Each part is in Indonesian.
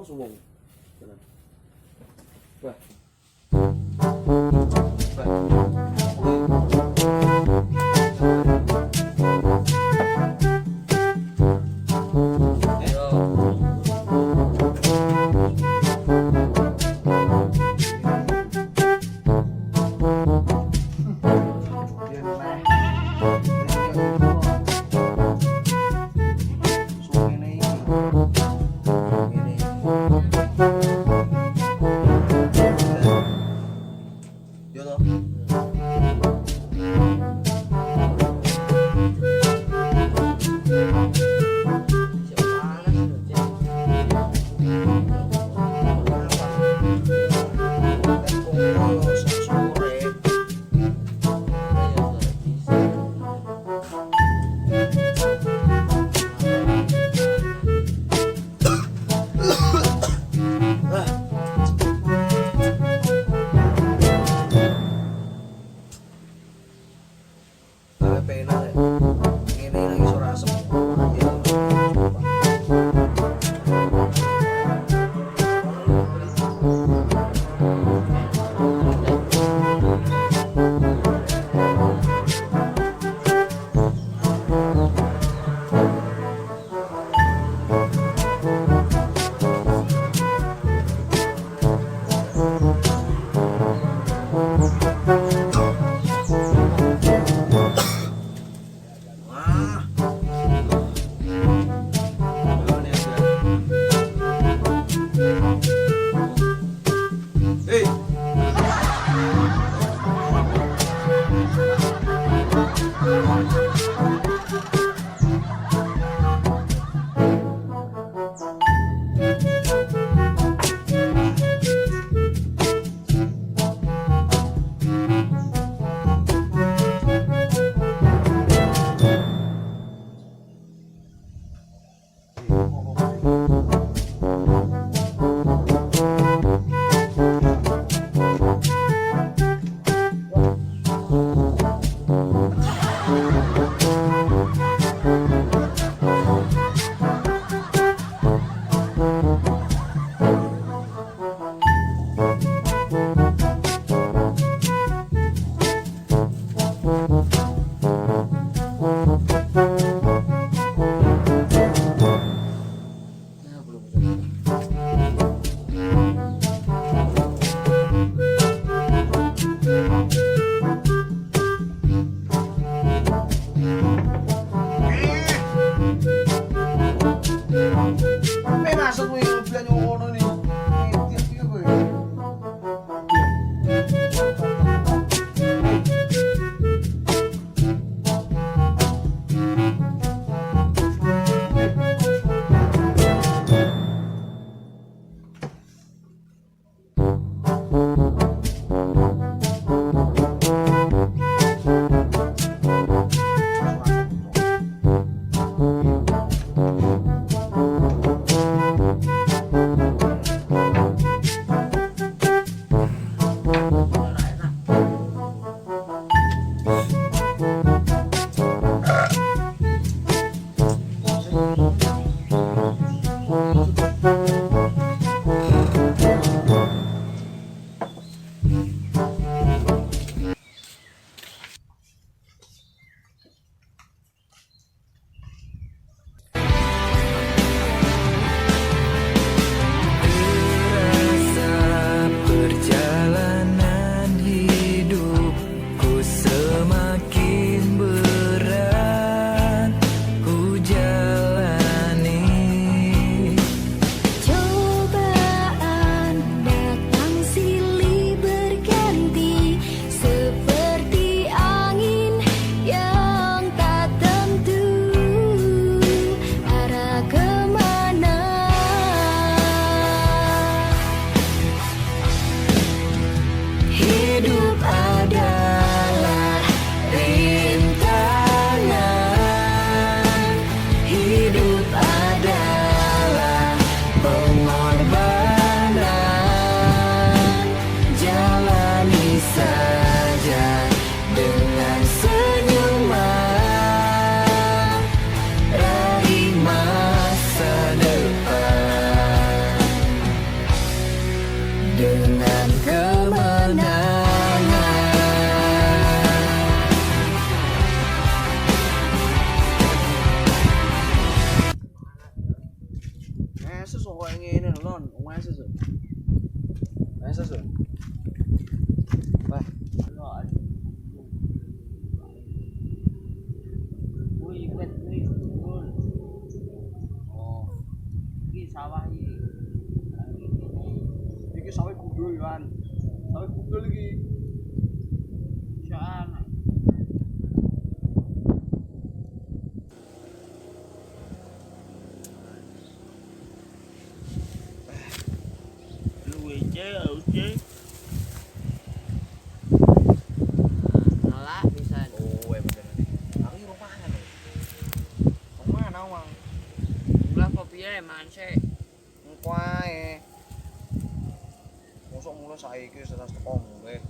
Suwung. Wah. Hidup adalah rintangan, hidup adalah pengorbanan. Jalani saja dengan senyuman, raih masa depan dengan kemenangan. Sesuatu yang ini non, sesuatu. Wah, oh, Iki sawah iki. iki sawah gundul kan, sawah gundul iki. Syaan. Lu aja. Nolak bisa. Oh, bener. Aku rumahan nih. Mana wang? Ulah kopi ae manse. Engko ae. Mosok mulai saiki wis tetas teko mulai.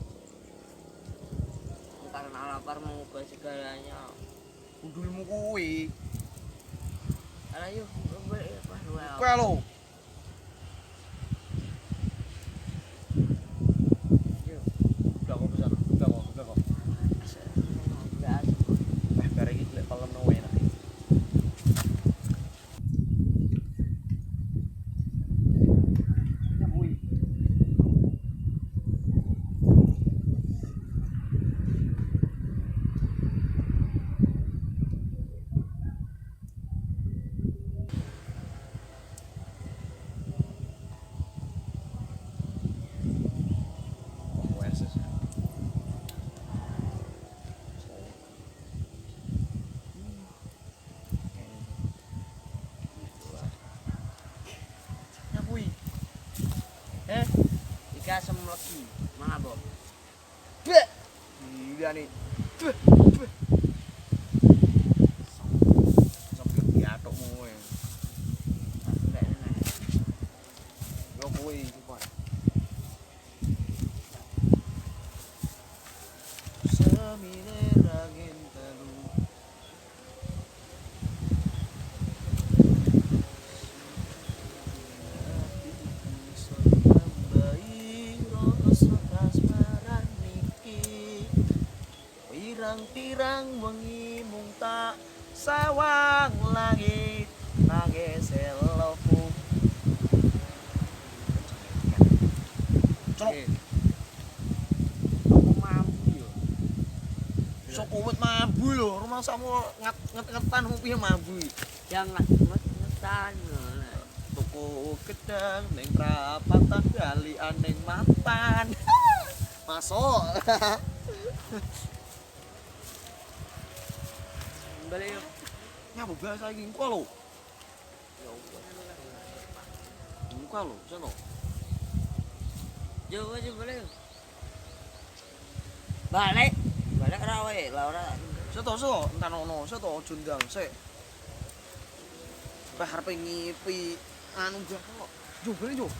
Entar lapar mengubah segalanya. Gundulmu kuwi. Ayo, balik pas luar. Kowe lho. Udah kok bisa. Udah kok. Bare iki lek palem no enak. Ika semlegi, mabok. Gila nih. Sampai diatokmu kowe. Yo kowe iki kok. Samine ragin telu. Pirang wengi mung tak sawang langit nangis eloku. Cok. Aku mampu yo. Sok kuwet mambu lho, rumah samu nget-ngetan piye mambu. Jangan ngetan. Tuku gedang ning prapatan galian ning mapan. Masuk. Balik yo. Ngapa bahasa iki engko lho. Ya Engko lho, sono. Yo aja balik. Balik rawe, Laura. Soto, entar ono, soto aja ndang sik. Wah arep ngipi anu gak kok. Jo, bali jo.